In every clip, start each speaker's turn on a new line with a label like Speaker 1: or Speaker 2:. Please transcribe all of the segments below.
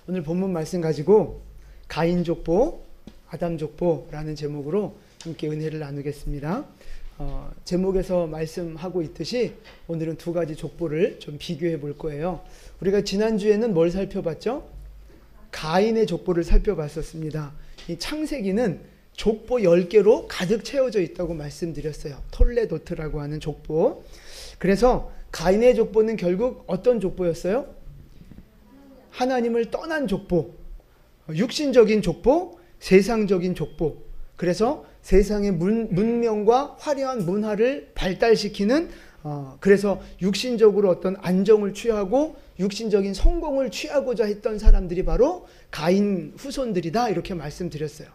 Speaker 1: 오늘 본문 말씀 가지고 가인 족보, 아담 족보라는 제목으로 함께 은혜를 나누겠습니다. 제목에서 말씀하고 있듯이 오늘은 두 가지 족보를 좀 비교해 볼 거예요. 우리가 지난주에는 뭘 살펴봤죠? 가인의 족보를 살펴봤었습니다. 이 창세기는 족보 10개로 가득 채워져 있다고 말씀드렸어요. 톨레도트라고 하는 족보. 그래서 가인의 족보는 결국 어떤 족보였어요? 하나님을 떠난 족보, 육신적인 족보, 세상적인 족보. 그래서 세상의 문명과 화려한 문화를 발달시키는 그래서 육신적으로 어떤 안정을 취하고 육신적인 성공을 취하고자 했던 사람들이 바로 가인 후손들이다, 이렇게 말씀드렸어요.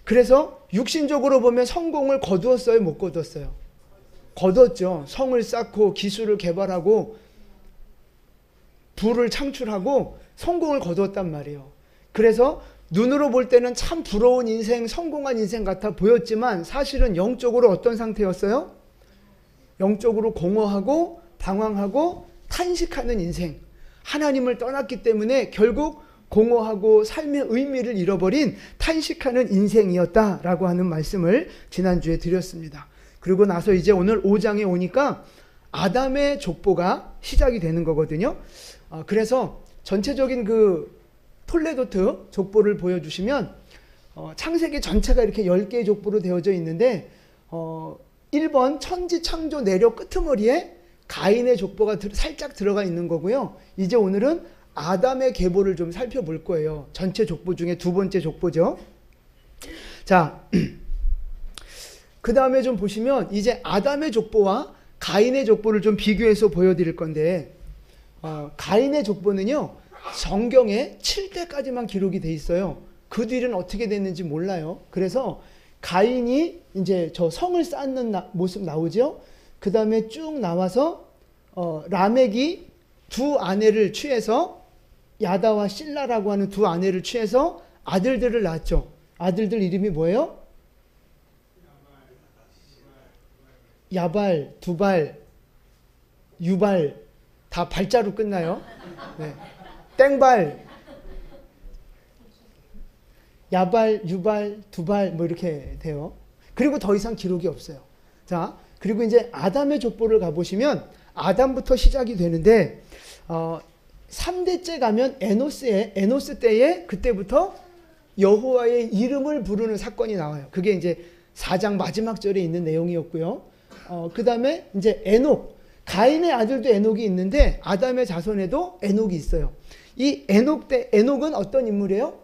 Speaker 1: 그래서 육신적으로 보면 성공을 거두었어요, 못 거두었어요? 거뒀죠. 성을 쌓고 기술을 개발하고 부를 창출하고 성공을 거두었단 말이에요. 그래서 눈으로 볼 때는 참 부러운 인생, 성공한 인생 같아 보였지만 사실은 영적으로 어떤 상태였어요? 영적으로 공허하고 방황하고 탄식하는 인생. 하나님을 떠났기 때문에 결국 공허하고 삶의 의미를 잃어버린 탄식하는 인생이었다라고 하는 말씀을 지난주에 드렸습니다. 그리고 나서 이제 오늘 5장에 오니까 아담의 족보가 시작이 되는 거거든요. 그래서 전체적인 그 톨레도트 족보를 보여주시면 창세기 전체가 이렇게 10개의 족보로 되어져 있는데 1번 천지창조 내려 끄트머리에 가인의 족보가 살짝 들어가 있는 거고요. 이제 오늘은 아담의 계보를 좀 살펴볼 거예요. 전체 족보 중에 두 번째 족보죠. 자, 그 다음에 좀 보시면 이제 아담의 족보와 가인의 족보를 좀 비교해서 보여드릴 건데 가인의 족보는요, 성경에 7대까지만 기록이 돼 있어요. 그 뒤는 어떻게 됐는지 몰라요. 그래서 가인이 이제 저 성을 쌓는 모습 나오죠. 그 다음에 쭉 나와서 라멕이 두 아내를 취해서 야다와 실라라고 하는 두 아내를 취해서 아들들을 낳았죠. 아들들 이름이 뭐예요? 야발, 두발, 유발, 다 발자로 끝나요. 네. 땡발, 야발, 유발, 두발 뭐 이렇게 돼요. 그리고 더 이상 기록이 없어요. 자, 그리고 이제 아담의 족보를 가보시면 아담부터 시작이 되는데 3대째 가면 에노스 때에 그때부터 여호와의 이름을 부르는 사건이 나와요. 그게 이제 4장 마지막 절에 있는 내용이었고요. 그 다음에 이제 에녹, 가인의 아들도 에녹이 있는데 아담의 자손에도 에녹이 있어요. 이 에녹은 어떤 인물이에요?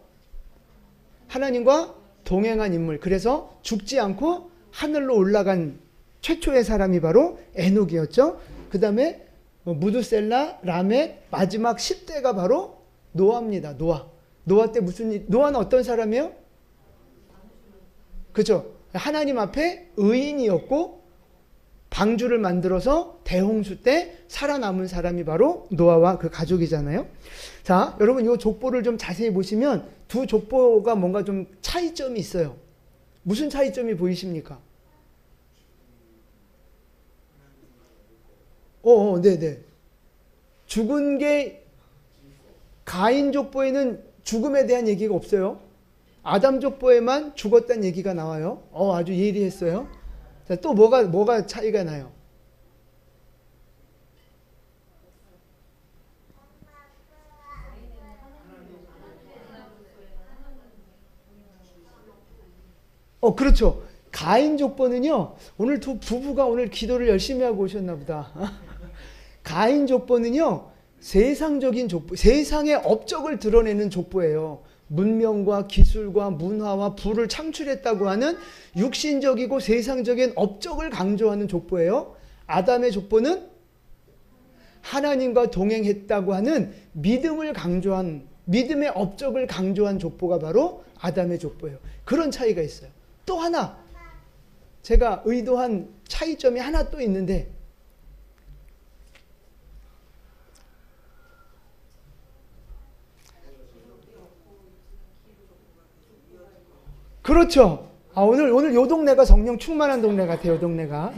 Speaker 1: 하나님과 동행한 인물. 그래서 죽지 않고 하늘로 올라간 최초의 사람이 바로 에녹이었죠. 그 다음에 무두셀라, 라멕, 마지막 10대가 바로 노아입니다. 노아 때 노아는 어떤 사람이에요? 그렇죠. 하나님 앞에 의인이었고 방주를 만들어서 대홍수 때 살아남은 사람이 바로 노아와 그 가족이잖아요. 자, 여러분 이 족보를 좀 자세히 보시면 두 족보가 뭔가 좀 차이점이 있어요. 무슨 차이점이 보이십니까? 네네. 죽은 게 가인 족보에는 죽음에 대한 얘기가 없어요. 아담 족보에만 죽었다는 얘기가 나와요. 아주 예리했어요. 자, 또 뭐가 차이가 나요? 그렇죠. 가인 족보는요, 오늘 두 부부가 오늘 기도를 열심히 하고 오셨나 보다. 가인 족보는요, 세상적인 족보, 세상의 업적을 드러내는 족보예요. 문명과 기술과 문화와 부를 창출했다고 하는 육신적이고 세상적인 업적을 강조하는 족보예요. 아담의 족보는 하나님과 동행했다고 하는 믿음을 강조한, 믿음의 업적을 강조한 족보가 바로 아담의 족보예요. 그런 차이가 있어요. 또 하나 제가 의도한 차이점이 하나 또 있는데, 그렇죠. 오늘 요 동네가 성령 충만한 동네 같아요. 요 동네가.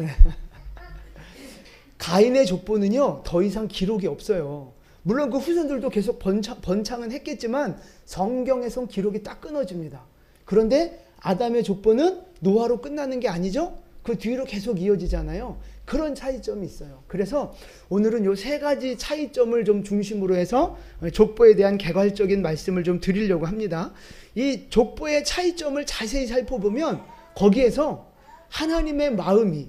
Speaker 1: 가인의 족보는요, 더 이상 기록이 없어요. 물론 그 후손들도 계속 번창은 했겠지만 성경에선 기록이 딱 끊어집니다. 그런데 아담의 족보는 노아로 끝나는 게 아니죠. 그 뒤로 계속 이어지잖아요. 그런 차이점이 있어요. 그래서 오늘은 요 세 가지 차이점을 좀 중심으로 해서 족보에 대한 개괄적인 말씀을 좀 드리려고 합니다. 이 족보의 차이점을 자세히 살펴보면 거기에서 하나님의 마음이,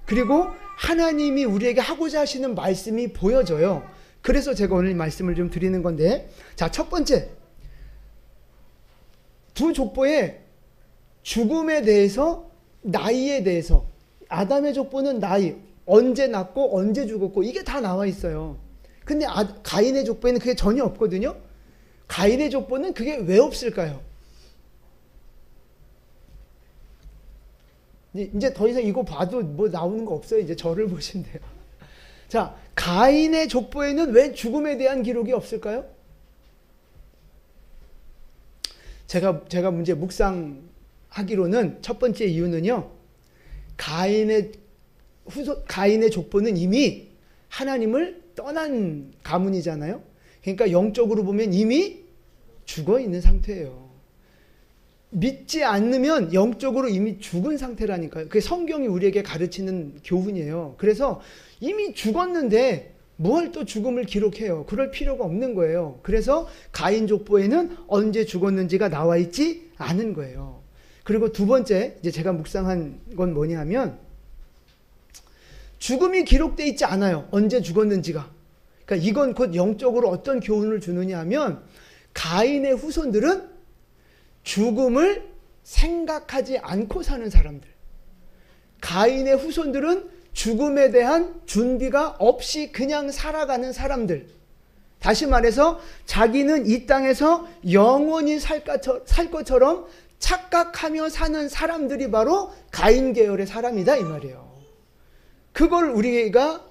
Speaker 1: 그리고 하나님이 우리에게 하고자 하시는 말씀이 보여져요. 그래서 제가 오늘 말씀을 좀 드리는 건데, 자, 첫 번째, 두 족보의 죽음에 대해서, 나이에 대해서, 아담의 족보는 나이, 언제 낳고 언제 죽었고 이게 다 나와 있어요. 근데 가인의 족보에는 그게 전혀 없거든요. 가인의 족보는 그게 왜 없을까요? 이제 더 이상 이거 봐도 뭐 나오는 거 없어요. 이제 저를 보시면 돼요. 자, 가인의 족보에는 왜 죽음에 대한 기록이 없을까요? 제가 문제 묵상하기로는 첫 번째 이유는요, 가인의 족보는 이미 하나님을 떠난 가문이잖아요. 그러니까 영적으로 보면 이미 죽어 있는 상태예요. 믿지 않으면 영적으로 이미 죽은 상태라니까요. 그게 성경이 우리에게 가르치는 교훈이에요. 그래서 이미 죽었는데 뭘 또 죽음을 기록해요. 그럴 필요가 없는 거예요. 그래서 가인 족보에는 언제 죽었는지가 나와 있지 않은 거예요. 그리고 두 번째, 이제 제가 묵상한 건 뭐냐면, 죽음이 기록되어 있지 않아요. 언제 죽었는지가. 그러니까 이건 곧 영적으로 어떤 교훈을 주느냐 하면, 가인의 후손들은 죽음을 생각하지 않고 사는 사람들. 가인의 후손들은 죽음에 대한 준비가 없이 그냥 살아가는 사람들. 다시 말해서 자기는 이 땅에서 영원히 살 것처럼 착각하며 사는 사람들이 바로 가인 계열의 사람이다 이 말이에요. 그걸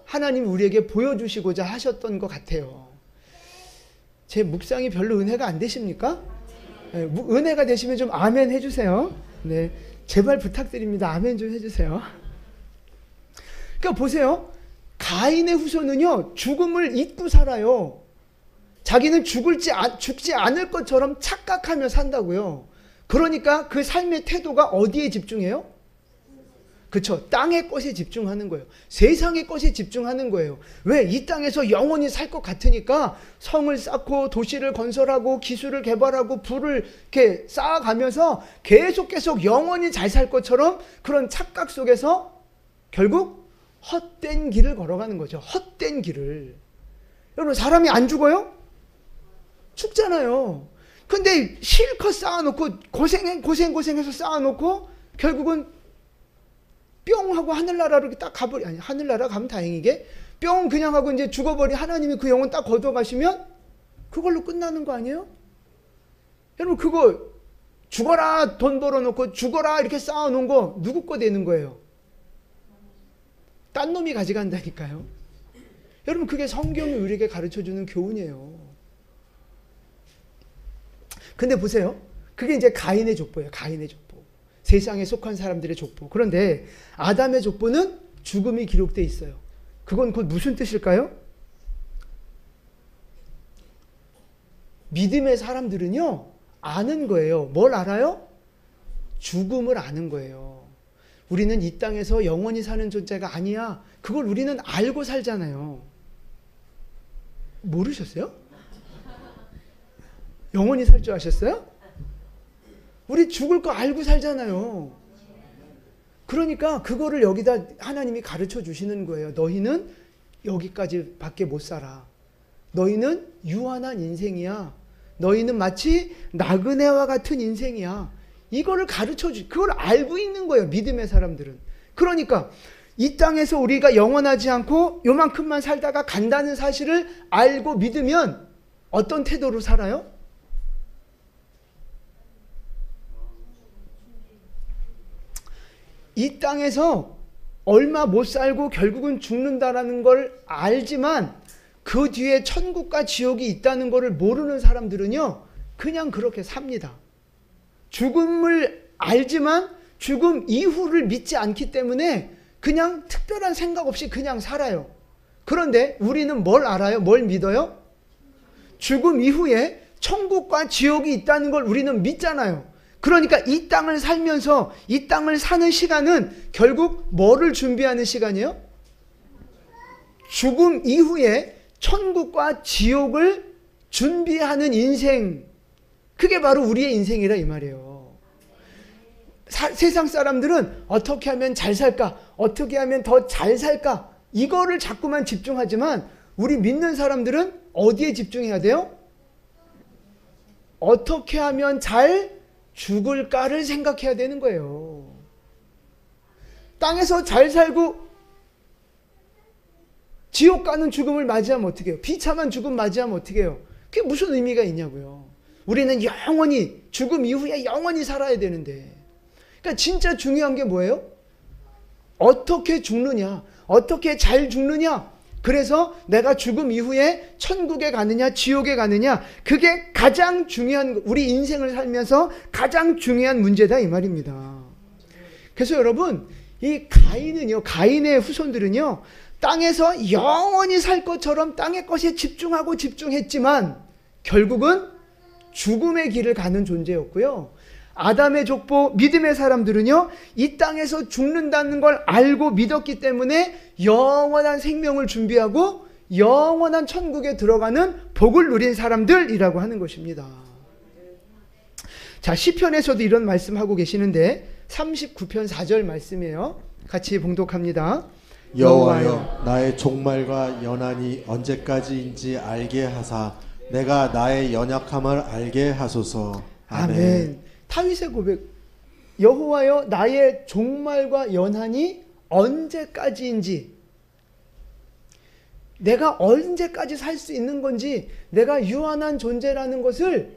Speaker 1: 하나님이 우리에게 보여주시고자 하셨던 것 같아요. 제 묵상이 별로 은혜가 안 되십니까? 네, 은혜가 되시면 좀 아멘 해주세요. 네, 제발 부탁드립니다. 아멘 좀 해주세요. 그러니까 보세요. 가인의 후손은요, 죽음을 잊고 살아요. 자기는 죽지 않을 것처럼 착각하며 산다고요. 그러니까 그 삶의 태도가 어디에 집중해요? 그렇죠. 땅의 것에 집중하는 거예요. 세상의 것에 집중하는 거예요. 왜? 이 땅에서 영원히 살 것 같으니까 성을 쌓고 도시를 건설하고 기술을 개발하고 부를 이렇게 쌓아가면서 계속 영원히 잘 살 것처럼 그런 착각 속에서 결국 헛된 길을 걸어가는 거죠. 헛된 길을. 여러분, 사람이 안 죽어요? 죽잖아요. 근데 실컷 쌓아놓고 고생해서 쌓아놓고 결국은 뿅 하고 하늘나라로 딱 아니 하늘나라 가면 다행이게 뿅 그냥 하고 이제 죽어버린 하나님이 그 영혼 딱 걷어가시면 그걸로 끝나는 거 아니에요? 여러분, 그거 죽어라 돈 벌어놓고 죽어라 이렇게 쌓아놓은 거 누구 거 되는 거예요? 딴 놈이 가져간다니까요. 여러분, 그게 성경이 우리에게 가르쳐주는 교훈이에요. 근데 보세요. 그게 이제 가인의 족보예요. 가인의 족보. 세상에 속한 사람들의 족보. 그런데 아담의 족보는 죽음이 기록되어 있어요. 그건 곧 무슨 뜻일까요? 믿음의 사람들은요, 아는 거예요. 뭘 알아요? 죽음을 아는 거예요. 우리는 이 땅에서 영원히 사는 존재가 아니야. 그걸 우리는 알고 살잖아요. 모르셨어요? 영원히 살 줄 아셨어요? 우리 죽을 거 알고 살잖아요. 그러니까 그거를 여기다 하나님이 가르쳐 주시는 거예요. 너희는 여기까지 밖에 못 살아. 너희는 유한한 인생이야. 너희는 마치 나그네와 같은 인생이야. 이거를 그걸 알고 있는 거예요. 믿음의 사람들은. 그러니까 이 땅에서 우리가 영원하지 않고 요만큼만 살다가 간다는 사실을 알고 믿으면 어떤 태도로 살아요? 이 땅에서 얼마 못 살고 결국은 죽는다라는 걸 알지만 그 뒤에 천국과 지옥이 있다는 것을 모르는 사람들은요, 그냥 그렇게 삽니다. 죽음을 알지만 죽음 이후를 믿지 않기 때문에 그냥 특별한 생각 없이 그냥 살아요. 그런데 우리는 뭘 알아요? 뭘 믿어요? 죽음 이후에 천국과 지옥이 있다는 걸 우리는 믿잖아요. 그러니까 이 땅을 살면서 이 땅을 사는 시간은 결국 뭐를 준비하는 시간이에요? 죽음 이후에 천국과 지옥을 준비하는 인생. 그게 바로 우리의 인생이라 이 말이에요. 세상 사람들은 어떻게 하면 잘 살까? 어떻게 하면 더 잘 살까? 이거를 자꾸만 집중하지만 우리 믿는 사람들은 어디에 집중해야 돼요? 어떻게 하면 잘 죽을까를 생각해야 되는 거예요. 땅에서 잘 살고 지옥 가는 죽음을 맞이하면 어떻게 해요? 비참한 죽음 맞이하면 어떻게 해요? 그게 무슨 의미가 있냐고요. 우리는 영원히 죽음 이후에 영원히 살아야 되는데, 그러니까 진짜 중요한 게 뭐예요? 어떻게 죽느냐, 어떻게 잘 죽느냐. 그래서 내가 죽음 이후에 천국에 가느냐 지옥에 가느냐, 그게 가장 중요한, 우리 인생을 살면서 가장 중요한 문제다 이 말입니다. 그래서 여러분, 이 가인은요, 가인의 후손들은요, 땅에서 영원히 살 것처럼 땅의 것에 집중하고 집중했지만 결국은 죽음의 길을 가는 존재였고요. 아담의 족보 믿음의 사람들은요, 이 땅에서 죽는다는 걸 알고 믿었기 때문에 영원한 생명을 준비하고 영원한 천국에 들어가는 복을 누린 사람들이라고 하는 것입니다. 자, 시편에서도 이런 말씀하고 계시는데 39편 4절 말씀이에요. 같이 봉독합니다.
Speaker 2: 여호와여, 나의 종말과 연한이 언제까지인지 알게 하사 내가 나의 연약함을 알게 하소서.
Speaker 1: 아멘. 다윗의 고백. 여호와여, 나의 종말과 연한이 언제까지인지, 내가 언제까지 살 수 있는 건지, 내가 유한한 존재라는 것을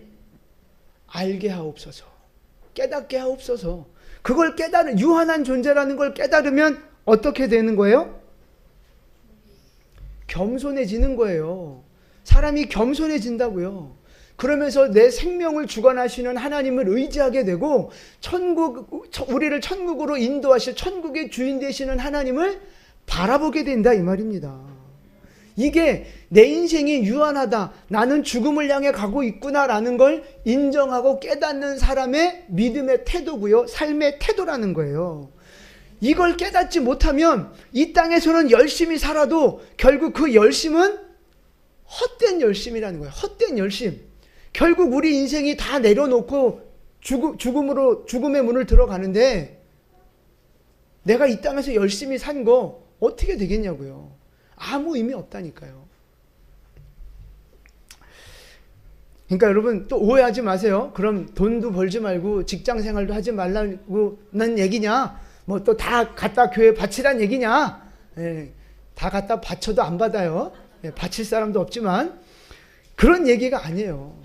Speaker 1: 알게 하옵소서. 깨닫게 하옵소서. 그걸 유한한 존재라는 걸 깨달으면 어떻게 되는 거예요? 겸손해지는 거예요. 사람이 겸손해진다고요. 그러면서 내 생명을 주관하시는 하나님을 의지하게 되고, 우리를 천국으로 인도하실 천국의 주인 되시는 하나님을 바라보게 된다 이 말입니다. 이게 내 인생이 유한하다, 나는 죽음을 향해 가고 있구나라는 걸 인정하고 깨닫는 사람의 믿음의 태도고요, 삶의 태도라는 거예요. 이걸 깨닫지 못하면 이 땅에서는 열심히 살아도 결국 그 열심은 헛된 열심이라는 거예요. 헛된 열심. 결국 우리 인생이 다 내려놓고 죽음의 문을 들어가는데, 내가 이 땅에서 열심히 산 거 어떻게 되겠냐고요. 아무 의미 없다니까요. 그러니까 여러분, 또 오해하지 마세요. 그럼 돈도 벌지 말고 직장 생활도 하지 말라는 얘기냐? 뭐 또 다 갖다 교회에 바치란 얘기냐? 예, 다 갖다 바쳐도 안 받아요. 예, 바칠 사람도 없지만 그런 얘기가 아니에요.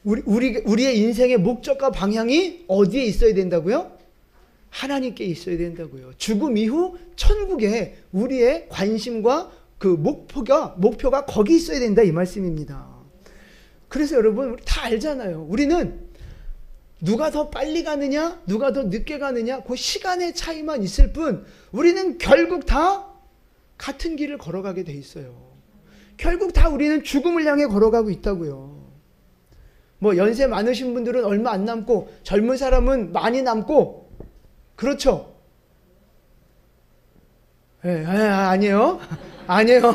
Speaker 1: 우리의 인생의 목적과 방향이 어디에 있어야 된다고요? 하나님께 있어야 된다고요. 죽음 이후 천국에 우리의 관심과 그 목표가 거기 있어야 된다 이 말씀입니다. 그래서 여러분, 우리 다 알잖아요. 우리는 누가 더 빨리 가느냐, 누가 더 늦게 가느냐, 그 시간의 차이만 있을 뿐, 우리는 결국 다 같은 길을 걸어가게 돼 있어요. 결국 다 우리는 죽음을 향해 걸어가고 있다고요. 뭐 연세 많으신 분들은 얼마 안 남고 젊은 사람은 많이 남고, 그렇죠? 예, 아니에요. 아니에요.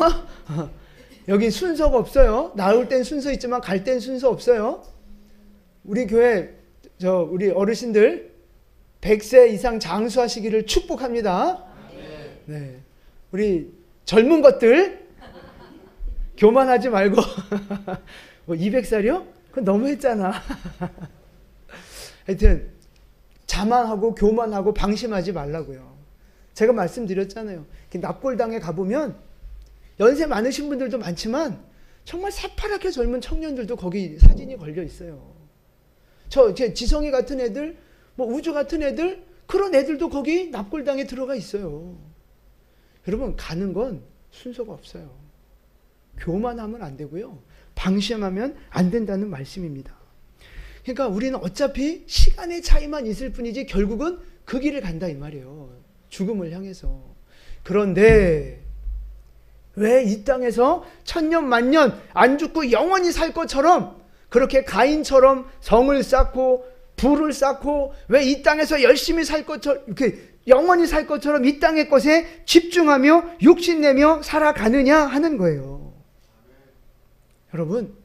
Speaker 1: 여기 순서가 없어요. 나올 땐 순서 있지만 갈 땐 순서 없어요. 우리 교회 우리 어르신들 100세 이상 장수하시기를 축복합니다. 네. 우리 젊은 것들 교만하지 말고 뭐 200살이요? 그건 너무했잖아. 하여튼 자만하고 교만하고 방심하지 말라고요. 제가 말씀드렸잖아요. 납골당에 가보면 연세 많으신 분들도 많지만 정말 새파랗게 젊은 청년들도 거기 사진이 걸려 있어요. 제 지성이 같은 애들, 뭐 우주 같은 애들, 그런 애들도 거기 납골당에 들어가 있어요. 여러분, 가는 건 순서가 없어요. 교만하면 안 되고요, 방심하면 안 된다는 말씀입니다. 그러니까 우리는 어차피 시간의 차이만 있을 뿐이지 결국은 그 길을 간다 이 말이에요. 죽음을 향해서. 그런데 왜 이 땅에서 천년 만년 안 죽고 영원히 살 것처럼 그렇게 가인처럼 성을 쌓고 부를 쌓고 왜 이 땅에서 열심히 살 것처럼 이렇게 영원히 살 것처럼 이 땅의 것에 집중하며 욕심내며 살아가느냐 하는 거예요. 여러분,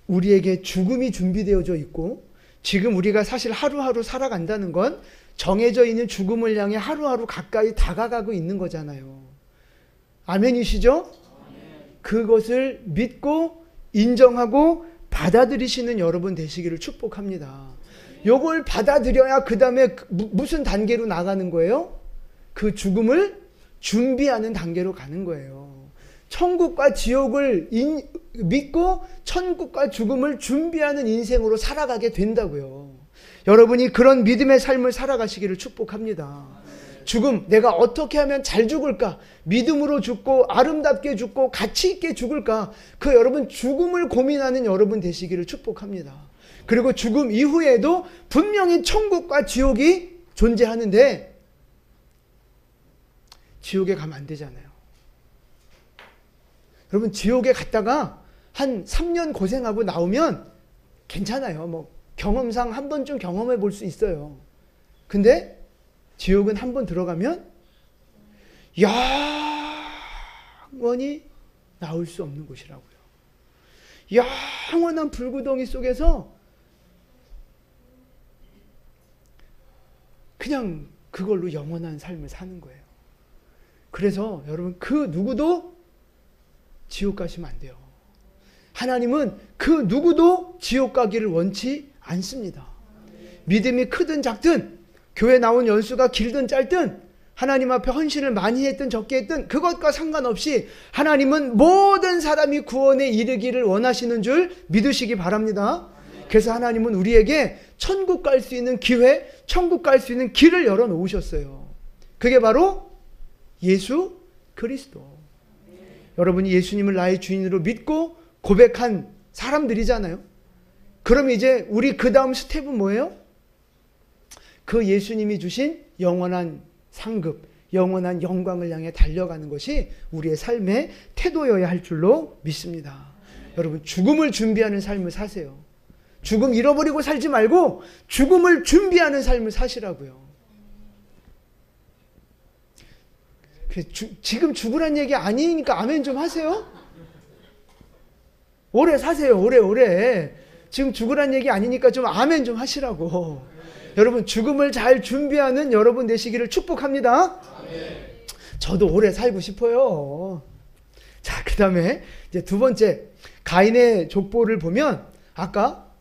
Speaker 1: 우리에게 죽음이 준비되어져 있고 지금 우리가 사실 하루하루 살아간다는 건 정해져 있는 죽음을 향해 하루하루 가까이 다가가고 있는 거잖아요. 아멘이시죠? 그것을 믿고 인정하고 받아들이시는 여러분 되시기를 축복합니다. 요걸 받아들여야 그 다음에 무슨 단계로 나가는 거예요? 그 죽음을 준비하는 단계로 가는 거예요. 천국과 지옥을 믿고 천국과 죽음을 준비하는 인생으로 살아가게 된다고요. 여러분이 그런 믿음의 삶을 살아가시기를 축복합니다. 죽음, 내가 어떻게 하면 잘 죽을까? 믿음으로 죽고 아름답게 죽고 가치 있게 죽을까? 그 여러분 죽음을 고민하는 여러분 되시기를 축복합니다. 그리고 죽음 이후에도 분명히 천국과 지옥이 존재하는데 지옥에 가면 안 되잖아요. 여러분 지옥에 갔다가 한 3년 고생하고 나오면 괜찮아요. 뭐 경험상 한 번쯤 경험해 볼 수 있어요. 근데 지옥은 한 번 들어가면 영원히 나올 수 없는 곳이라고요. 영원한 불구덩이 속에서 그냥 그걸로 영원한 삶을 사는 거예요. 그래서 여러분 그 누구도 지옥 가시면 안 돼요. 하나님은 그 누구도 지옥 가기를 원치 않습니다. 믿음이 크든 작든 교회 나온 연수가 길든 짧든 하나님 앞에 헌신을 많이 했든 적게 했든 그것과 상관없이 하나님은 모든 사람이 구원에 이르기를 원하시는 줄 믿으시기 바랍니다. 그래서 하나님은 우리에게 천국 갈 수 있는 기회, 천국 갈 수 있는 길을 열어놓으셨어요. 그게 바로 예수 그리스도. 여러분이 예수님을 나의 주인으로 믿고 고백한 사람들이잖아요. 그럼 이제 우리 그 다음 스텝은 뭐예요? 그 예수님이 주신 영원한 상급, 영원한 영광을 향해 달려가는 것이 우리의 삶의 태도여야 할 줄로 믿습니다. 여러분 죽음을 준비하는 삶을 사세요. 죽음 잃어버리고 살지 말고 죽음을 준비하는 삶을 사시라고요. 지금 죽으란 얘기 아니니까 아멘 좀 하세요. 오래 사세요. 오래. 지금 죽으란 얘기 아니니까 좀 아멘 좀 하시라고. 여러분 죽음을 잘 준비하는 여러분 되시기를 축복합니다. 저도 오래 살고 싶어요. 자, 그 다음에 이제 두 번째 가인의 족보를 보면 아까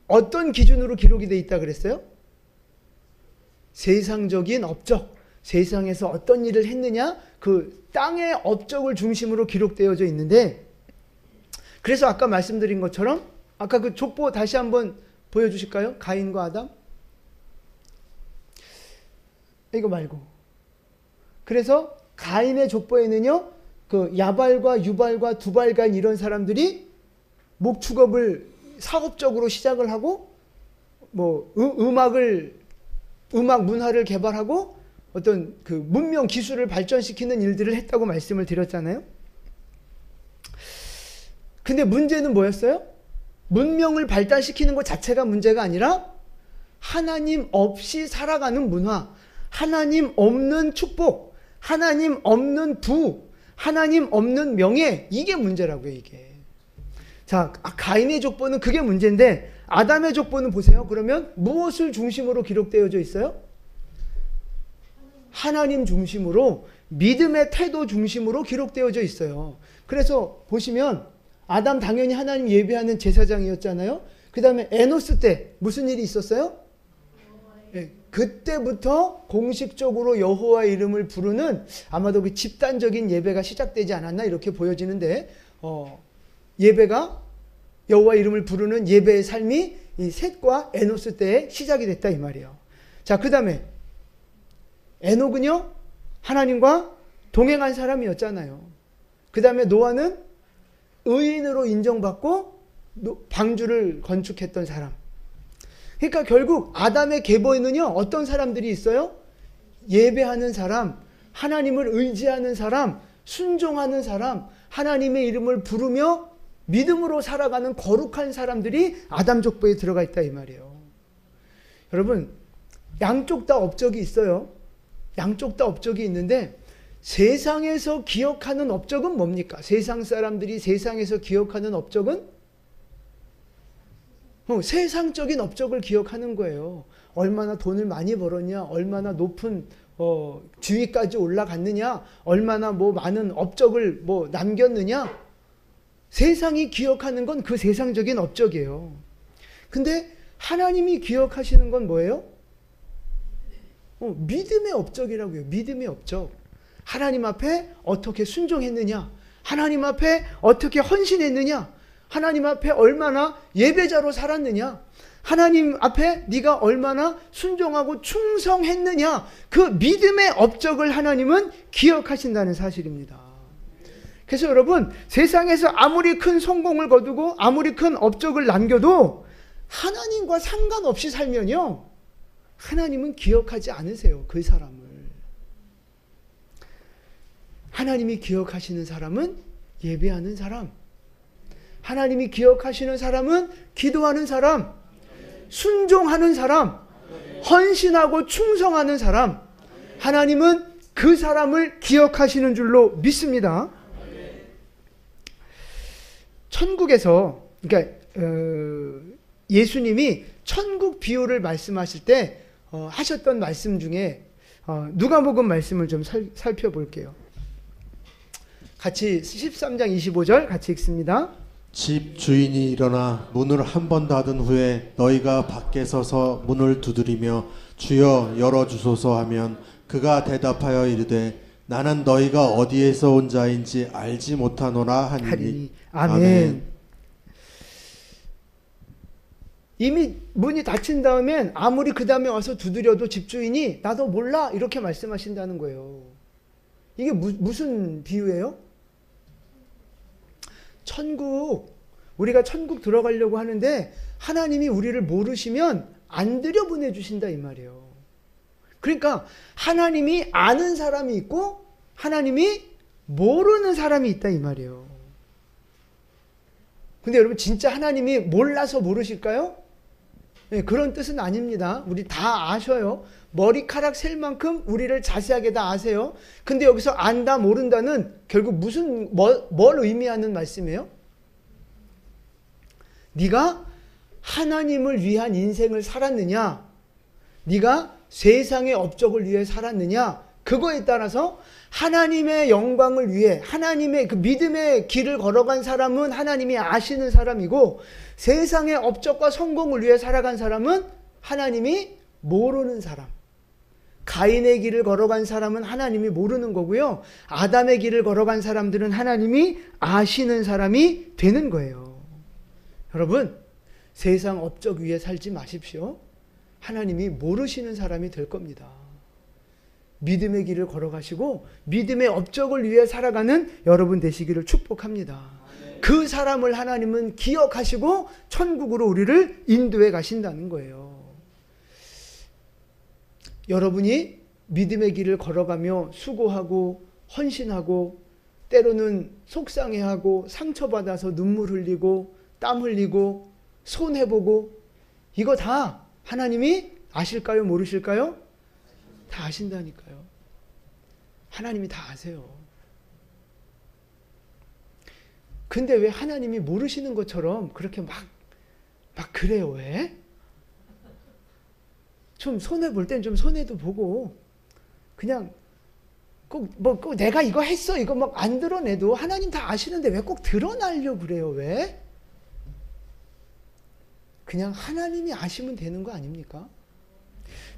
Speaker 1: 어떤 기준으로 기록이 되어 있다 그랬어요? 세상적인 업적, 세상에서 어떤 일을 했느냐, 그 땅의 업적을 중심으로 기록되어져 있는데, 그래서 아까 말씀드린 것처럼 아까 그 족보 다시 한번 보여주실까요? 가인과 아담. 이거 말고. 그래서 가인의 족보에는요, 그 야발과 유발과 두발간 이런 사람들이 목축업을 사업적으로 시작을 하고, 뭐 음악 문화를 개발하고 어떤 그 문명 기술을 발전시키는 일들을 했다고 말씀을 드렸잖아요. 근데 문제는 뭐였어요? 문명을 발달시키는 것 자체가 문제가 아니라 하나님 없이 살아가는 문화, 하나님 없는 축복, 하나님 없는 부, 하나님 없는 명예, 이게 문제라고요, 이게. 자, 가인의 족보는 그게 문제인데 아담의 족보는 보세요. 그러면 무엇을 중심으로 기록되어져 있어요? 하나님 중심으로, 믿음의 태도 중심으로 기록되어져 있어요. 그래서 보시면 아담 당연히 하나님 예배하는 제사장이었잖아요. 그 다음에 에노스 때 무슨 일이 있었어요? 그때부터 공식적으로 여호와 이름을 부르는 아마도 그 집단적인 예배가 시작되지 않았나 이렇게 보여지는데, 예배가 여호와 이름을 부르는 예배의 삶이 이 셋과 에노스 때에 시작이 됐다 이 말이에요. 자, 그 다음에 에녹은요 하나님과 동행한 사람이었잖아요. 그 다음에 노아는 의인으로 인정받고 방주를 건축했던 사람. 그러니까 결국 아담의 계보에는요 어떤 사람들이 있어요? 예배하는 사람, 하나님을 의지하는 사람, 순종하는 사람, 하나님의 이름을 부르며 믿음으로 살아가는 거룩한 사람들이 아담 족보에 들어가 있다 이 말이에요. 여러분, 양쪽 다 업적이 있어요. 양쪽 다 업적이 있는데 세상에서 기억하는 업적은 뭡니까? 세상 사람들이 세상에서 기억하는 업적은 세상적인 업적을 기억하는 거예요. 얼마나 돈을 많이 벌었냐, 얼마나 높은 지위까지 올라갔느냐, 얼마나 많은 업적을 남겼느냐. 세상이 기억하는 건 그 세상적인 업적이에요. 근데 하나님이 기억하시는 건 뭐예요? 믿음의 업적이라고요. 믿음의 업적. 하나님 앞에 어떻게 순종했느냐, 하나님 앞에 어떻게 헌신했느냐, 하나님 앞에 얼마나 예배자로 살았느냐, 하나님 앞에 네가 얼마나 순종하고 충성했느냐, 그 믿음의 업적을 하나님은 기억하신다는 사실입니다. 그래서 여러분, 세상에서 아무리 큰 성공을 거두고 아무리 큰 업적을 남겨도 하나님과 상관없이 살면요, 하나님은 기억하지 않으세요. 그 사람을. 하나님이 기억하시는 사람은 예배하는 사람, 하나님이 기억하시는 사람은 기도하는 사람, 순종하는 사람, 헌신하고 충성하는 사람, 하나님은 그 사람을 기억하시는 줄로 믿습니다. 천국에서, 그러니까 예수님이 천국 비유를 말씀하실 때 하셨던 말씀 중에 누가복음 말씀을 좀 살펴볼게요. 같이 13장 25절 같이 읽습니다.
Speaker 2: 집 주인이 일어나 문을 한 번 닫은 후에 너희가 밖에 서서 문을 두드리며 주여 열어주소서 하면 그가 대답하여 이르되 나는 너희가 어디에서 온 자인지 알지 못하노라 하니니.
Speaker 1: 아멘. 이미 문이 닫힌 다음엔 아무리 그 다음에 와서 두드려도 집주인이 나도 몰라 이렇게 말씀하신다는 거예요. 이게 무슨 비유예요? 우리가 천국 들어가려고 하는데 하나님이 우리를 모르시면 안 들여보내 주신다 이 말이에요. 그러니까 하나님이 아는 사람이 있고 하나님이 모르는 사람이 있다 이 말이에요. 근데 여러분, 진짜 하나님이 몰라서 모르실까요? 네, 그런 뜻은 아닙니다. 우리 다 아셔요. 머리카락 셀 만큼 우리를 자세하게 다 아세요. 근데 여기서 안다 모른다는 결국 뭘 의미하는 말씀이에요? 네가 하나님을 위한 인생을 살았느냐, 네가 세상의 업적을 위해 살았느냐, 그거에 따라서 하나님의 영광을 위해 하나님의 그 믿음의 길을 걸어간 사람은 하나님이 아시는 사람이고, 세상의 업적과 성공을 위해 살아간 사람은 하나님이 모르는 사람. 가인의 길을 걸어간 사람은 하나님이 모르는 거고요, 아담의 길을 걸어간 사람들은 하나님이 아시는 사람이 되는 거예요. 여러분, 세상 업적 위에 살지 마십시오. 하나님이 모르시는 사람이 될 겁니다. 믿음의 길을 걸어가시고 믿음의 업적을 위해 살아가는 여러분 되시기를 축복합니다. 그 사람을 하나님은 기억하시고 천국으로 우리를 인도해 가신다는 거예요. 여러분이 믿음의 길을 걸어가며 수고하고 헌신하고 때로는 속상해하고 상처받아서 눈물 흘리고 땀 흘리고 손해보고, 이거 다 하나님이 아실까요? 모르실까요? 다 아신다니까요. 하나님이 다 아세요. 근데 왜 하나님이 모르시는 것처럼 그렇게 막 그래요? 왜? 좀 손해볼 땐 좀 손해도 보고, 그냥 꼭 내가 이거 했어 이거 막 안 드러내도 하나님 다 아시는데 왜 꼭 드러나려고 그래요? 왜? 그냥 하나님이 아시면 되는 거 아닙니까?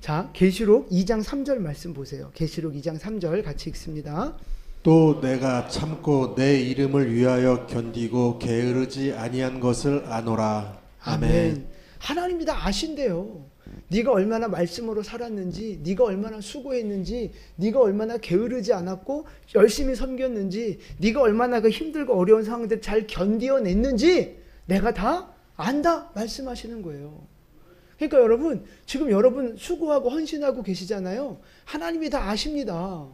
Speaker 1: 자, 계시록 2장 3절 말씀 보세요. 계시록 2장 3절 같이 읽습니다.
Speaker 2: 또 내가 참고 내 이름을 위하여 견디고 게으르지 아니한 것을 아노라. 아멘.
Speaker 1: 하나님이 다 아신대요. 네가 얼마나 말씀으로 살았는지, 네가 얼마나 수고했는지, 네가 얼마나 게으르지 않았고 열심히 섬겼는지, 네가 얼마나 그 힘들고 어려운 상황들 잘 견디어냈는지 내가 다 안다 말씀하시는 거예요. 그러니까 여러분, 지금 여러분 수고하고 헌신하고 계시잖아요. 하나님이 다 아십니다.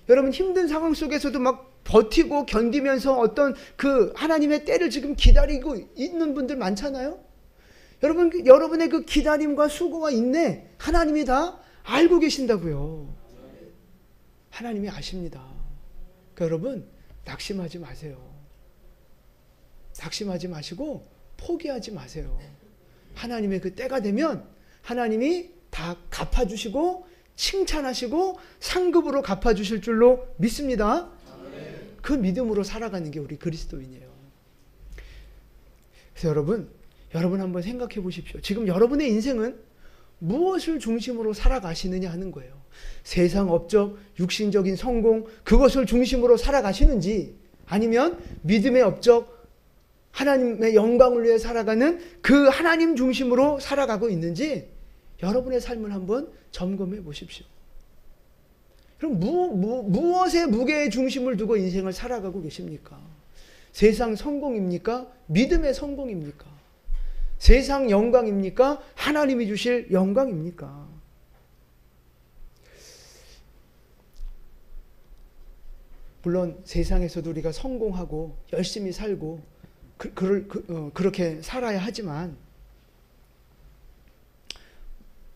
Speaker 1: 여러분 힘든 상황 속에서도 막 버티고 견디면서 어떤 그 하나님의 때를 지금 기다리고 있는 분들 많잖아요. 여러분의 그 기다림과 수고와 인내 하나님이 다 알고 계신다고요. 하나님이 아십니다. 그러니까 여러분 낙심하지 마세요. 낙심하지 마시고 포기하지 마세요. 하나님의 그 때가 되면 하나님이 다 갚아주시고 칭찬하시고 상급으로 갚아주실 줄로 믿습니다. 그 믿음으로 살아가는 게 우리 그리스도인이에요. 그래서 여러분 한번 생각해 보십시오. 지금 여러분의 인생은 무엇을 중심으로 살아가시느냐 하는 거예요. 세상 업적, 육신적인 성공, 그것을 중심으로 살아가시는지, 아니면 믿음의 업적, 하나님의 영광을 위해 살아가는 그 하나님 중심으로 살아가고 있는지 여러분의 삶을 한번 점검해 보십시오. 그럼 무엇에 무게의 중심을 두고 인생을 살아가고 계십니까? 세상 성공입니까? 믿음의 성공입니까? 세상 영광입니까? 하나님이 주실 영광입니까? 물론 세상에서도 우리가 성공하고 열심히 살고 그렇게 살아야 하지만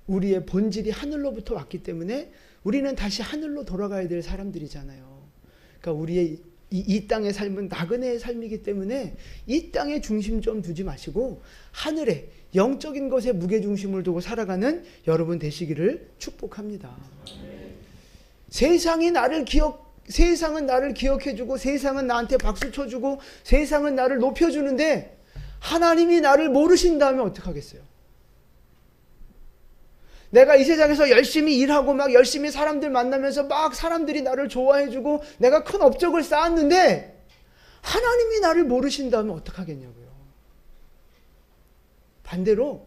Speaker 1: 우리의 본질이 하늘로부터 왔기 때문에 우리는 다시 하늘로 돌아가야 될 사람들이잖아요. 그러니까 우리의 이 땅의 삶은 나그네의 삶이기 때문에 이 땅에 중심 좀 두지 마시고 하늘에 영적인 것에 무게중심을 두고 살아가는 여러분 되시기를 축복합니다. 세상은 나를 기억해주고 세상은 나한테 박수 쳐주고 세상은 나를 높여주는데 하나님이 나를 모르신다면 어떡하겠어요? 내가 이 세상에서 열심히 일하고 막 열심히 사람들 만나면서 막 사람들이 나를 좋아해주고 내가 큰 업적을 쌓았는데 하나님이 나를 모르신다면 어떡하겠냐고요. 반대로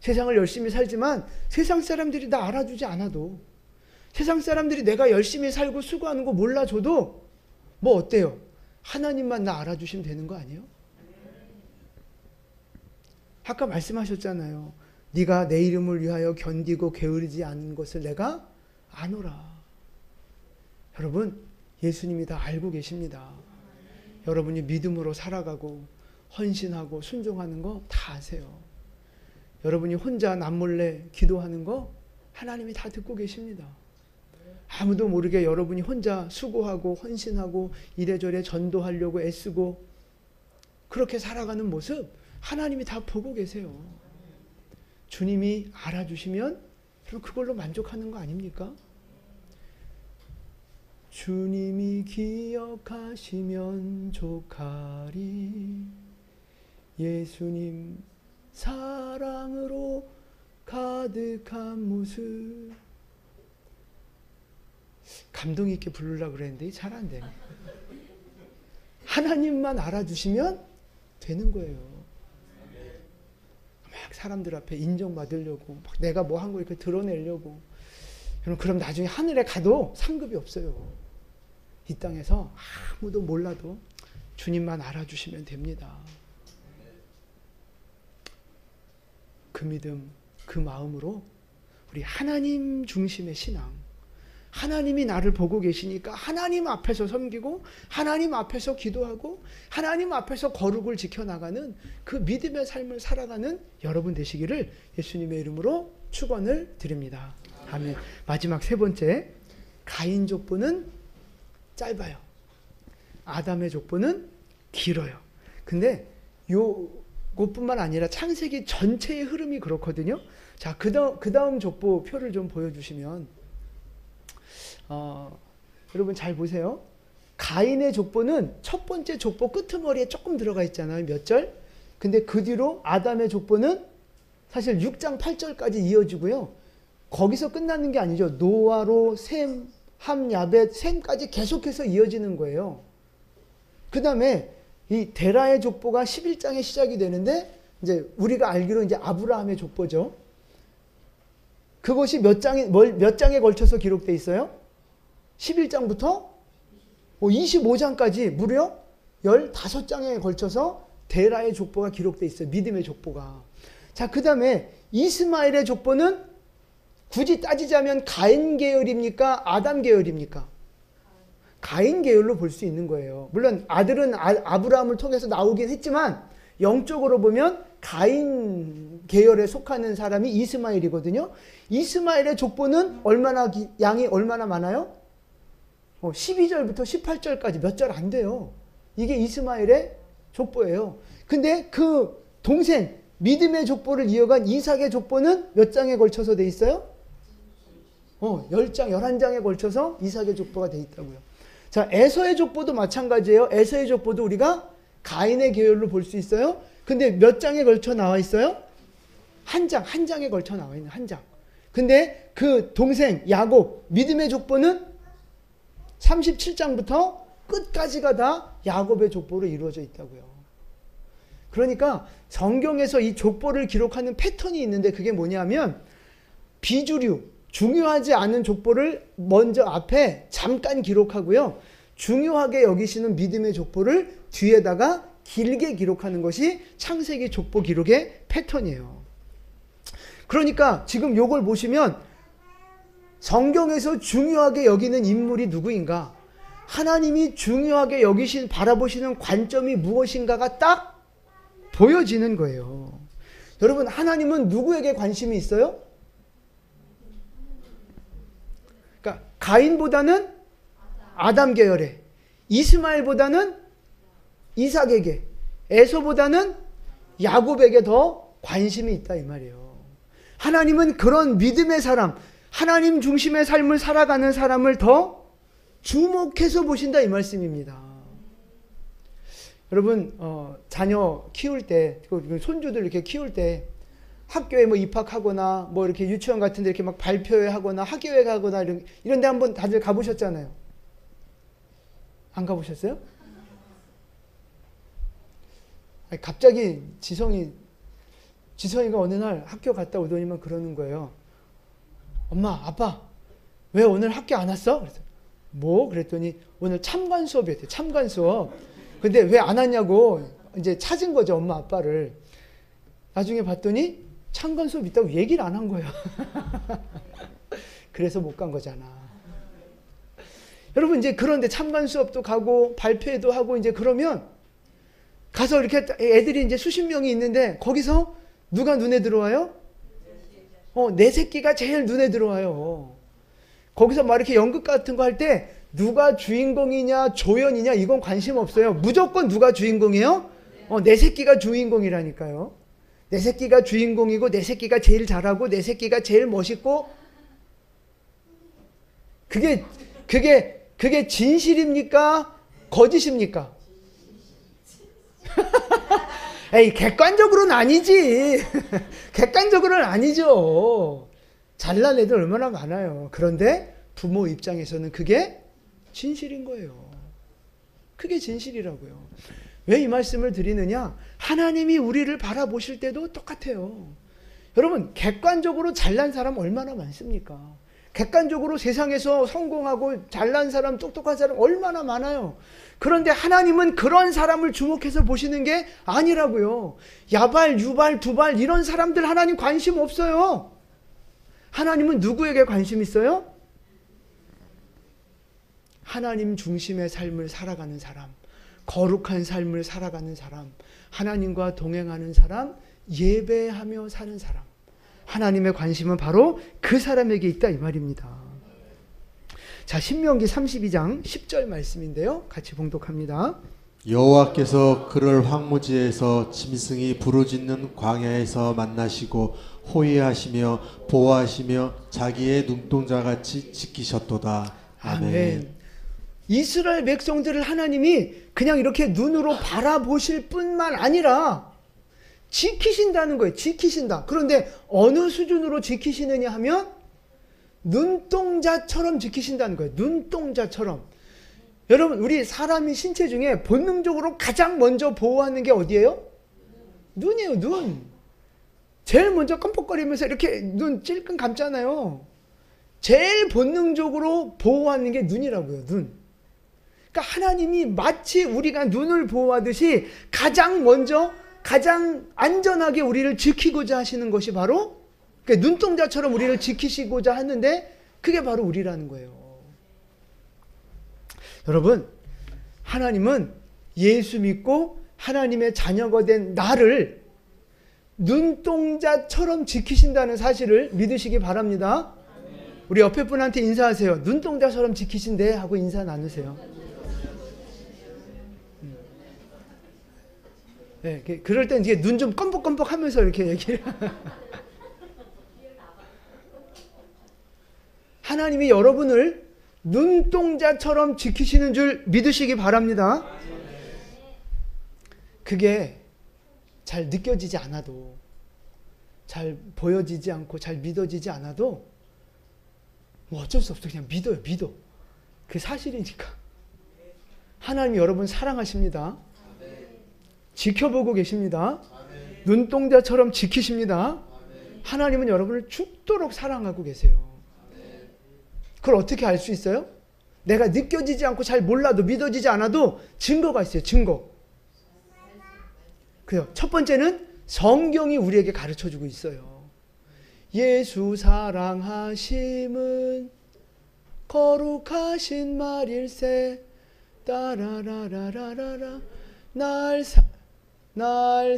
Speaker 1: 세상을 열심히 살지만 세상 사람들이 나 알아주지 않아도 세상 사람들이 내가 열심히 살고 수고하는 거 몰라줘도 뭐 어때요? 하나님만 나 알아주시면 되는 거 아니에요? 아까 말씀하셨잖아요. 네가 내 이름을 위하여 견디고 게으르지 않은 것을 내가 아노라. 여러분 예수님이 다 알고 계십니다. 여러분이 믿음으로 살아가고 헌신하고 순종하는 거 다 아세요. 여러분이 혼자 남몰래 기도하는 거 하나님이 다 듣고 계십니다. 아무도 모르게 여러분이 혼자 수고하고 헌신하고 이래저래 전도하려고 애쓰고 그렇게 살아가는 모습 하나님이 다 보고 계세요. 주님이 알아주시면 그걸로 만족하는 거 아닙니까? 주님이 기억하시면 족하리 예수님 사랑으로 가득한 모습. 감동 있게 부르려고 그랬는데 잘 안 되네. 하나님만 알아주시면 되는 거예요. 막 사람들 앞에 인정받으려고 막 내가 뭐 한 거 이렇게 드러내려고 그럼 나중에 하늘에 가도 상급이 없어요. 이 땅에서 아무도 몰라도 주님만 알아주시면 됩니다. 그 믿음, 그 마음으로 우리 하나님 중심의 신앙, 하나님이 나를 보고 계시니까 하나님 앞에서 섬기고 하나님 앞에서 기도하고 하나님 앞에서 거룩을 지켜나가는 그 믿음의 삶을 살아가는 여러분 되시기를 예수님의 이름으로 축원을 드립니다. 아멘. 마지막 세 번째, 가인 족보는 짧아요. 아담의 족보는 길어요. 근데 요것뿐만 아니라 창세기 전체의 흐름이 그렇거든요. 자, 그 다음 족보 표를 좀 보여주시면 여러분 잘 보세요. 가인의 족보는 첫 번째 족보 끄트머리에 조금 들어가 있잖아요. 몇 절? 근데 그 뒤로 아담의 족보는 사실 6장 8절까지 이어지고요. 거기서 끝나는 게 아니죠. 노아로 셈, 함, 야벳, 셈까지 계속해서 이어지는 거예요. 그 다음에 이 데라의 족보가 11장에 시작이 되는데 이제 우리가 알기로 이제 아브라함의 족보죠. 그것이 몇 장에 걸쳐서 기록되어 있어요? 11장부터 25장까지 무려 15장에 걸쳐서 데라의 족보가 기록되어 있어요. 믿음의 족보가. 자, 그 다음에 이스마엘의 족보는 굳이 따지자면 가인 계열입니까? 아담 계열입니까? 가인 계열로 볼 수 있는 거예요. 물론 아들은 아브라함을 통해서 나오긴 했지만 영적으로 보면 가인 계열에 속하는 사람이 이스마엘이거든요. 이스마엘의 족보는 양이 얼마나 많아요? 12절부터 18절까지 몇 절 안 돼요. 이게 이스마엘의 족보예요. 근데 그 동생 믿음의 족보를 이어간 이삭의 족보는 몇 장에 걸쳐서 돼 있어요? 10장, 11장에 걸쳐서 이삭의 족보가 돼 있다고요. 자, 에서의 족보도 마찬가지예요. 에서의 족보도 우리가 가인의 계열로 볼 수 있어요. 근데 몇 장에 걸쳐 나와 있어요? 한 장에 걸쳐 나와 있는 한 장. 근데 그 동생 야곱 믿음의 족보는 37장부터 끝까지가 다 야곱의 족보로 이루어져 있다고요. 그러니까 성경에서 이 족보를 기록하는 패턴이 있는데 그게 뭐냐면 비주류, 중요하지 않은 족보를 먼저 앞에 잠깐 기록하고요. 중요하게 여기시는 믿음의 족보를 뒤에다가 길게 기록하는 것이 창세기 족보 기록의 패턴이에요. 그러니까 지금 요걸 보시면 성경에서 중요하게 여기는 인물이 누구인가? 하나님이 중요하게 바라보시는 관점이 무엇인가가 딱 보여지는 거예요. 여러분, 하나님은 누구에게 관심이 있어요? 그러니까 가인보다는 아담 계열에, 이스마엘보다는 이삭에게, 에서보다는 야곱에게 더 관심이 있다 이 말이에요. 하나님은 그런 믿음의 사람, 하나님 중심의 삶을 살아가는 사람을 더 주목해서 보신다 이 말씀입니다. 여러분, 자녀 키울 때, 손주들 이렇게 키울 때 학교에 뭐 입학하거나 뭐 이렇게 유치원 같은 데 이렇게 막 발표회 하거나 학교회 가거나 이런 데 한번 다들 가보셨잖아요. 안 가보셨어요? 아니, 갑자기 지성이가 어느 날 학교 갔다 오더니만 그러는 거예요. 엄마, 아빠, 왜 오늘 학교 안 왔어? 그래서 뭐? 그랬더니 오늘 참관 수업이었대요. 참관 수업. 근데 왜 안 왔냐고 이제 찾은 거죠, 엄마 아빠를. 나중에 봤더니 참관 수업 있다고 얘기를 안 한 거예요. 그래서 못 간 거잖아. 여러분, 이제 그런데 참관 수업도 가고 발표회도 하고 이제 그러면 가서 이렇게 애들이 이제 수십 명이 있는데 거기서 누가 눈에 들어와요? 내 새끼가 제일 눈에 들어와요. 거기서 막 이렇게 연극 같은 거 할 때 누가 주인공이냐 조연이냐 이건 관심 없어요. 무조건 누가 주인공이에요? 내 새끼가 주인공이라니까요. 내 새끼가 주인공이고 내 새끼가 제일 잘하고 내 새끼가 제일 멋있고 그게 진실입니까? 거짓입니까? 에이, 객관적으로는 아니지. 객관적으로는 아니죠. 잘난 애들 얼마나 많아요. 그런데 부모 입장에서는 그게 진실인 거예요. 그게 진실이라고요. 왜 이 말씀을 드리느냐? 하나님이 우리를 바라보실 때도 똑같아요. 여러분, 객관적으로 잘난 사람 얼마나 많습니까? 객관적으로 세상에서 성공하고 잘난 사람, 똑똑한 사람 얼마나 많아요. 그런데 하나님은 그런 사람을 주목해서 보시는 게 아니라고요. 야발, 유발, 두발 이런 사람들 하나님 관심 없어요. 하나님은 누구에게 관심 있어요? 하나님 중심의 삶을 살아가는 사람, 거룩한 삶을 살아가는 사람, 하나님과 동행하는 사람, 예배하며 사는 사람. 하나님의 관심은 바로 그 사람에게 있다 이 말입니다. 자, 신명기 32장 10절 말씀인데요. 같이 봉독합니다.
Speaker 2: 여호와께서 그를 황무지에서 짐승이 부르짖는 광야에서 만나시고 호위하시며 보호하시며 자기의 눈동자같이 지키셨도다. 아멘.
Speaker 1: 이스라엘 백성들을 하나님이 그냥 이렇게 눈으로 바라보실 뿐만 아니라 지키신다는 거예요. 지키신다. 그런데 어느 수준으로 지키시느냐 하면 눈동자처럼 지키신다는 거예요. 눈동자처럼. 여러분, 우리 사람이 신체 중에 본능적으로 가장 먼저 보호하는 게 어디예요? 눈이에요. 눈. 제일 먼저 깜빡거리면서 이렇게 눈 찔끔 감잖아요. 제일 본능적으로 보호하는 게 눈이라고요. 눈. 그러니까 하나님이 마치 우리가 눈을 보호하듯이 가장 먼저 가장 안전하게 우리를 지키고자 하시는 것이 바로 그러니까 눈동자처럼 우리를 지키시고자 하는데 그게 바로 우리라는 거예요. 여러분, 하나님은 예수 믿고 하나님의 자녀가 된 나를 눈동자처럼 지키신다는 사실을 믿으시기 바랍니다. 우리 옆에 분한테 인사하세요. 눈동자처럼 지키신대 하고 인사 나누세요. 네, 그럴 땐 이게 눈 좀 껌뻑껌뻑 하면서 이렇게 얘기를. 하나님이 여러분을 눈동자처럼 지키시는 줄 믿으시기 바랍니다. 그게 잘 느껴지지 않아도, 잘 보여지지 않고 잘 믿어지지 않아도 뭐 어쩔 수 없어. 그냥 믿어요. 믿어. 그게 사실이니까. 하나님이 여러분 사랑하십니다. 지켜보고 계십니다. 눈동자처럼 지키십니다. 하나님은 여러분을 죽도록 사랑하고 계세요. 그걸 어떻게 알 수 있어요? 내가 느껴지지 않고 잘 몰라도, 믿어지지 않아도 증거가 있어요. 증거. 그래요. 첫 번째는 성경이 우리에게 가르쳐주고 있어요. 예수 사랑하심은 거룩하신 말일세. 따라라라라라라. 날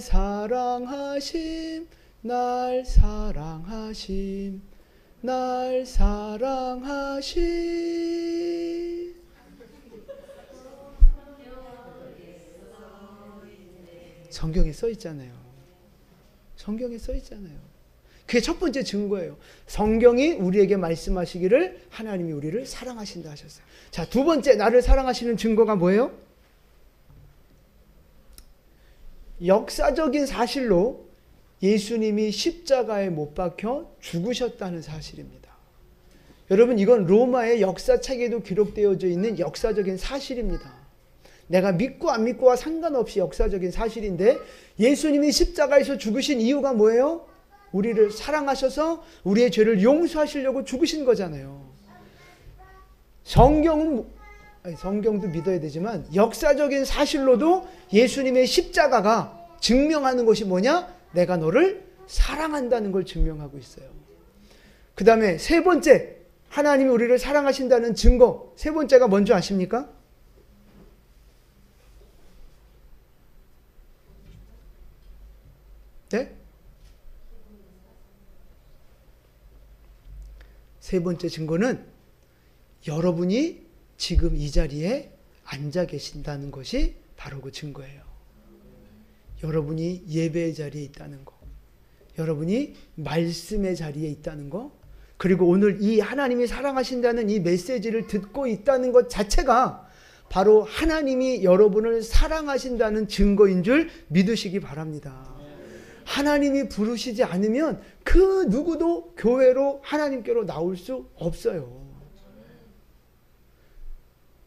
Speaker 1: 사랑하심, 날 사랑하심, 날 사랑하심. 성경에 써 있잖아요. 성경에 써 있잖아요. 그게 첫 번째 증거예요. 성경이 우리에게 말씀하시기를 하나님이 우리를 사랑하신다 하셨어요. 자, 두 번째 나를 사랑하시는 증거가 뭐예요? 역사적인 사실로 예수님이 십자가에 못 박혀 죽으셨다는 사실입니다. 여러분, 이건 로마의 역사책에도 기록되어져 있는 역사적인 사실입니다. 내가 믿고 안 믿고와 상관없이 역사적인 사실인데, 예수님이 십자가에서 죽으신 이유가 뭐예요? 우리를 사랑하셔서 우리의 죄를 용서하시려고 죽으신 거잖아요. 성경도 믿어야 되지만 역사적인 사실로도 예수님의 십자가가 증명하는 것이 뭐냐? 내가 너를 사랑한다는 걸 증명하고 있어요. 그 다음에 세 번째, 하나님이 우리를 사랑하신다는 증거. 세 번째가 뭔지 아십니까? 네? 세 번째 증거는 여러분이 지금 이 자리에 앉아 계신다는 것이 바로 그 증거예요. 여러분이 예배의 자리에 있다는 거, 여러분이 말씀의 자리에 있다는 거, 그리고 오늘 이 하나님이 사랑하신다는 이 메시지를 듣고 있다는 것 자체가 바로 하나님이 여러분을 사랑하신다는 증거인 줄 믿으시기 바랍니다. 하나님이 부르시지 않으면 그 누구도 교회로 하나님께로 나올 수 없어요.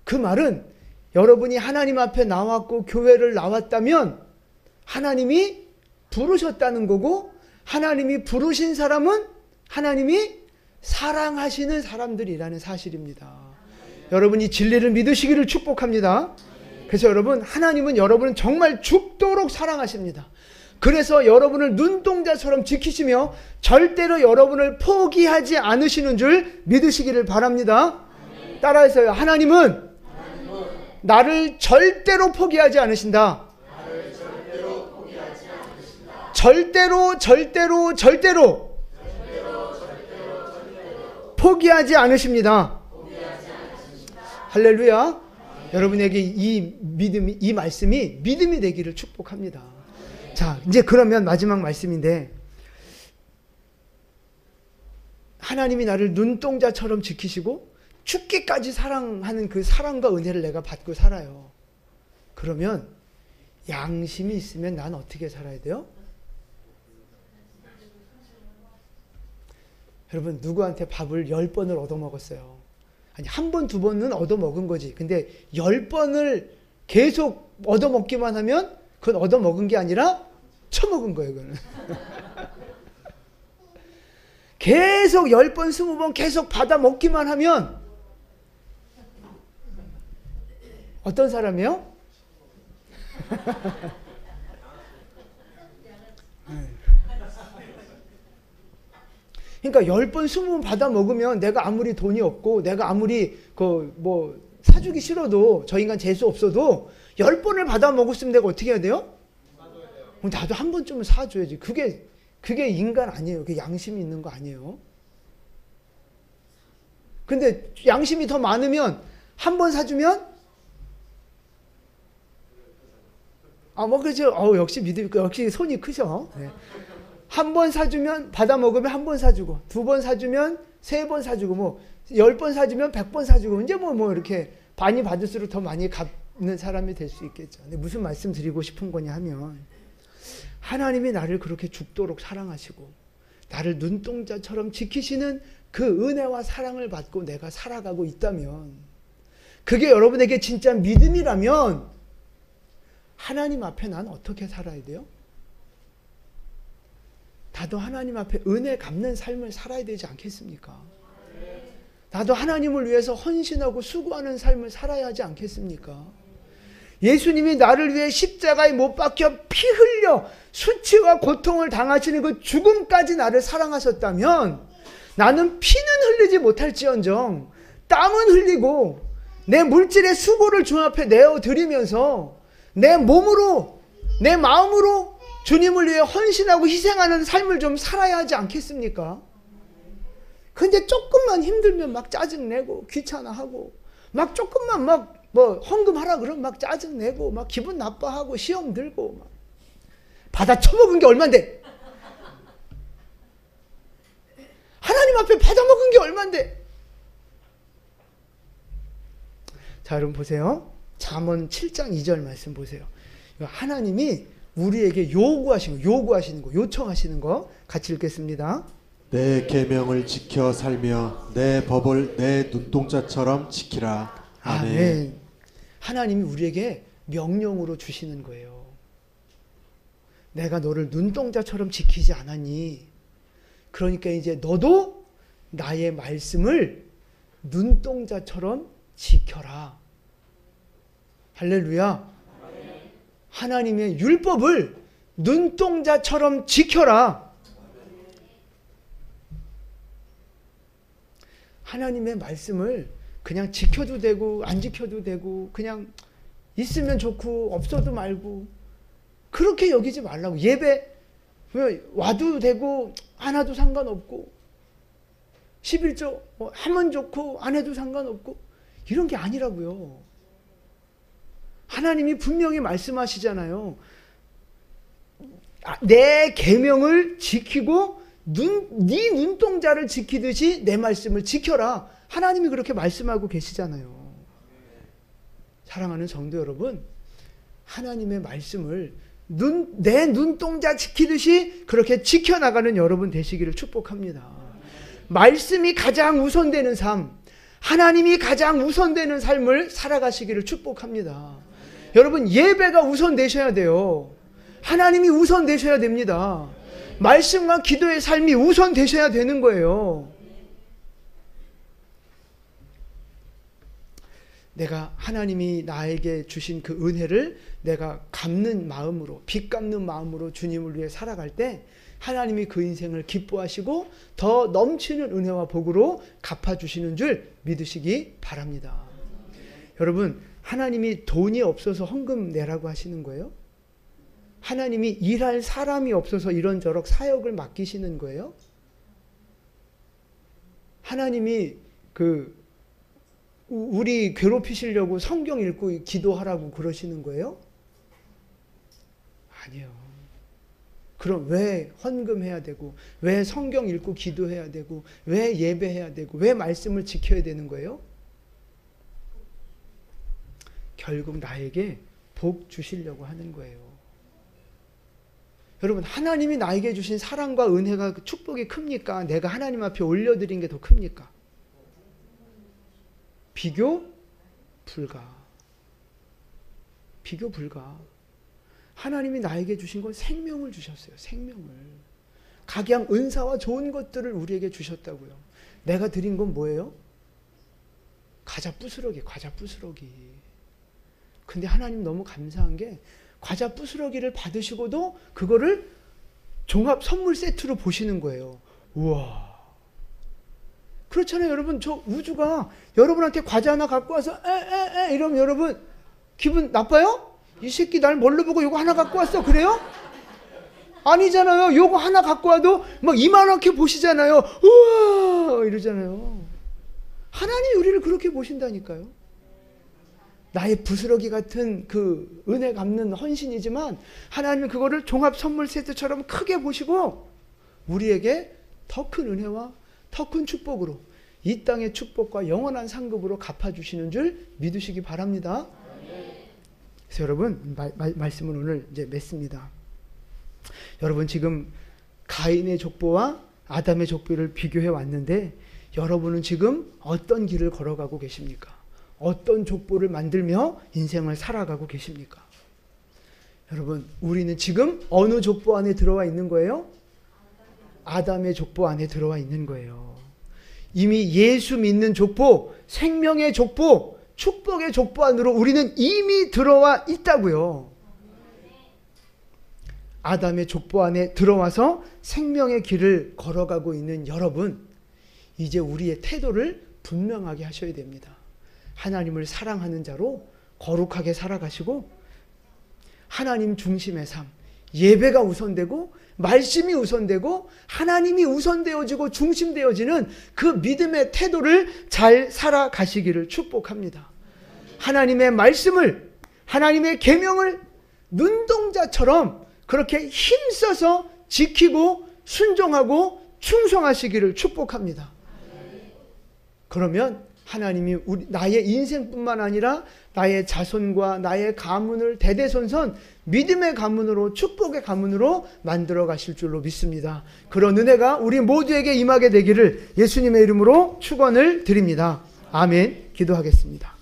Speaker 1: 그 말은 여러분이 하나님 앞에 나왔고 교회를 나왔다면 하나님이 부르셨다는 거고, 하나님이 부르신 사람은 하나님이 사랑하시는 사람들이라는 사실입니다. 여러분이 진리를 믿으시기를 축복합니다. 그래서 여러분, 하나님은 여러분을 정말 죽도록 사랑하십니다. 그래서 여러분을 눈동자처럼 지키시며 절대로 여러분을 포기하지 않으시는 줄 믿으시기를 바랍니다. 따라해서요. 하나님은 나를 절대로 포기하지 않으신다. 절대로 포기하지 않으십니다. 할렐루야. 여러분에게 이 믿음이, 이 말씀이 믿음이 되기를 축복합니다. 자, 이제 그러면 마지막 말씀인데, 하나님이 나를 눈동자처럼 지키시고 죽기까지 사랑하는 그 사랑과 은혜를 내가 받고 살아요. 그러면 양심이 있으면 난 어떻게 살아야 돼요? 여러분, 누구한테 밥을 10번을 얻어먹었어요. 아니, 한 번, 두 번은 얻어먹은 거지. 근데 10번을 계속 얻어먹기만 하면 그건 얻어먹은 게 아니라 처먹은 거예요, 그거는. 계속 10번, 20번 계속 받아먹기만 하면 어떤 사람이에요? 그러니까 10번, 20번 받아먹으면 내가 아무리 돈이 없고 내가 아무리 사주기 싫어도, 저 인간 재수 없어도 10번을 받아 먹었으면 내가 어떻게 해야 돼요? 나도 한 번쯤은 사줘야지. 그게 인간 아니에요. 그게 양심이 있는 거 아니에요. 근데 양심이 더 많으면 한 번 사주면 그렇죠. 역시 역시 손이 크셔. 네. 한 번 사주면 받아 먹으면 한 번 사주고, 2번 사주면 3번 사주고, 10번 사주면 100번 사주고, 이제 이렇게 많이 받을수록 더 많이 갚는 사람이 될 수 있겠죠. 근데 무슨 말씀 드리고 싶은 거냐 하면, 하나님이 나를 그렇게 죽도록 사랑하시고 나를 눈동자처럼 지키시는 그 은혜와 사랑을 받고 내가 살아가고 있다면, 그게 여러분에게 진짜 믿음이라면 하나님 앞에 난 어떻게 살아야 돼요? 나도 하나님 앞에 은혜 갚는 삶을 살아야 되지 않겠습니까? 나도 하나님을 위해서 헌신하고 수고하는 삶을 살아야 하지 않겠습니까? 예수님이 나를 위해 십자가에 못 박혀 피 흘려 수치와 고통을 당하시는 그 죽음까지 나를 사랑하셨다면, 나는 피는 흘리지 못할지언정 땀은 흘리고 내 물질의 수고를 주 앞에 내어드리면서 내 몸으로, 내 마음으로 주님을 위해 헌신하고 희생하는 삶을 좀 살아야 하지 않겠습니까? 근데 조금만 힘들면 막 짜증내고 귀찮아하고, 막 조금만 헌금하라 그러면 막 짜증내고 막 기분 나빠하고 시험 들고 막 받아 처먹은 게 얼만데? 하나님 앞에 받아 먹은 게 얼만데? 자, 여러분 보세요. 잠언 7장 2절 말씀 보세요. 하나님이 우리에게 요구하시는 거, 요청하시는 거 같이 읽겠습니다.
Speaker 2: 내 계명을 지켜 살며 내 법을 내 눈동자처럼 지키라. 아멘.
Speaker 1: 하나님이 우리에게 명령으로 주시는 거예요. 내가 너를 눈동자처럼 지키지 않았니? 그러니까 이제 너도 나의 말씀을 눈동자처럼 지켜라. 할렐루야. 하나님의 율법을 눈동자처럼 지켜라. 하나님의 말씀을 그냥 지켜도 되고 안 지켜도 되고, 그냥 있으면 좋고 없어도 말고, 그렇게 여기지 말라고. 예배 와도 되고 안 와도 상관없고, 11조 하면 좋고 안 해도 상관없고, 이런 게 아니라고요. 하나님이 분명히 말씀하시잖아요. 내 계명을 지키고 네 눈동자를 지키듯이 내 말씀을 지켜라. 하나님이 그렇게 말씀하고 계시잖아요. 사랑하는 성도 여러분, 하나님의 말씀을 내 눈동자 지키듯이 그렇게 지켜나가는 여러분 되시기를 축복합니다. 말씀이 가장 우선되는 삶, 하나님이 가장 우선되는 삶을 살아가시기를 축복합니다. 여러분, 예배가 우선되셔야 돼요. 하나님이 우선되셔야 됩니다. 말씀과 기도의 삶이 우선되셔야 되는 거예요. 내가 하나님이 나에게 주신 그 은혜를 내가 갚는 마음으로, 빚 갚는 마음으로 주님을 위해 살아갈 때 하나님이 그 인생을 기뻐하시고 더 넘치는 은혜와 복으로 갚아주시는 줄 믿으시기 바랍니다. 여러분, 하나님이 돈이 없어서 헌금 내라고 하시는 거예요? 하나님이 일할 사람이 없어서 이런저런 사역을 맡기시는 거예요? 하나님이 우리 괴롭히시려고 성경 읽고 기도하라고 그러시는 거예요? 아니요. 그럼 왜 헌금해야 되고, 왜 성경 읽고 기도해야 되고, 왜 예배해야 되고, 왜 말씀을 지켜야 되는 거예요? 결국 나에게 복 주시려고 하는 거예요. 여러분, 하나님이 나에게 주신 사랑과 은혜가, 축복이 큽니까? 내가 하나님 앞에 올려드린 게 더 큽니까? 비교 불가. 비교 불가. 하나님이 나에게 주신 건 생명을 주셨어요. 생명을. 각양 은사와 좋은 것들을 우리에게 주셨다고요. 내가 드린 건 뭐예요? 과자 부스러기. 근데 하나님 너무 감사한 게, 과자 부스러기를 받으시고도 그거를 종합 선물 세트로 보시는 거예요. 우와. 그렇잖아요. 여러분, 저 우주가 여러분한테 과자 하나 갖고 와서 에 이러면 여러분 기분 나빠요? 이 새끼 날 뭘로 보고 요거 하나 갖고 왔어, 그래요? 아니잖아요. 요거 하나 갖고 와도 막 이만하게 보시잖아요. 우와 이러잖아요. 하나님 우리를 그렇게 보신다니까요. 나의 부스러기 같은 그 은혜 갚는 헌신이지만 하나님은 그거를 종합 선물 세트처럼 크게 보시고 우리에게 더 큰 은혜와 더 큰 축복으로 이 땅의 축복과 영원한 상급으로 갚아주시는 줄 믿으시기 바랍니다. 그래서 여러분 말씀을 오늘 이제 맺습니다. 여러분 지금 가인의 족보와 아담의 족보를 비교해 왔는데 여러분은 지금 어떤 길을 걸어가고 계십니까? 어떤 족보를 만들며 인생을 살아가고 계십니까? 여러분 우리는 지금 어느 족보 안에 들어와 있는 거예요? 아담의 족보 안에 들어와 있는 거예요. 이미 예수 믿는 족보, 생명의 족보, 축복의 족보 안으로 우리는 이미 들어와 있다고요. 아담의 족보 안에 들어와서 생명의 길을 걸어가고 있는 여러분, 이제 우리의 태도를 분명하게 하셔야 됩니다. 하나님을 사랑하는 자로 거룩하게 살아가시고 하나님 중심의 삶, 예배가 우선되고 말씀이 우선되고 하나님이 우선되어지고 중심되어지는 그 믿음의 태도를 잘 살아가시기를 축복합니다. 하나님의 말씀을, 하나님의 계명을 눈동자처럼 그렇게 힘써서 지키고 순종하고 충성하시기를 축복합니다. 그러면 하나님이 나의 인생뿐만 아니라 나의 자손과 나의 가문을 대대손손 믿음의 가문으로 축복의 가문으로 만들어 가실 줄로 믿습니다. 그런 은혜가 우리 모두에게 임하게 되기를 예수님의 이름으로 축원을 드립니다. 아멘. 기도하겠습니다.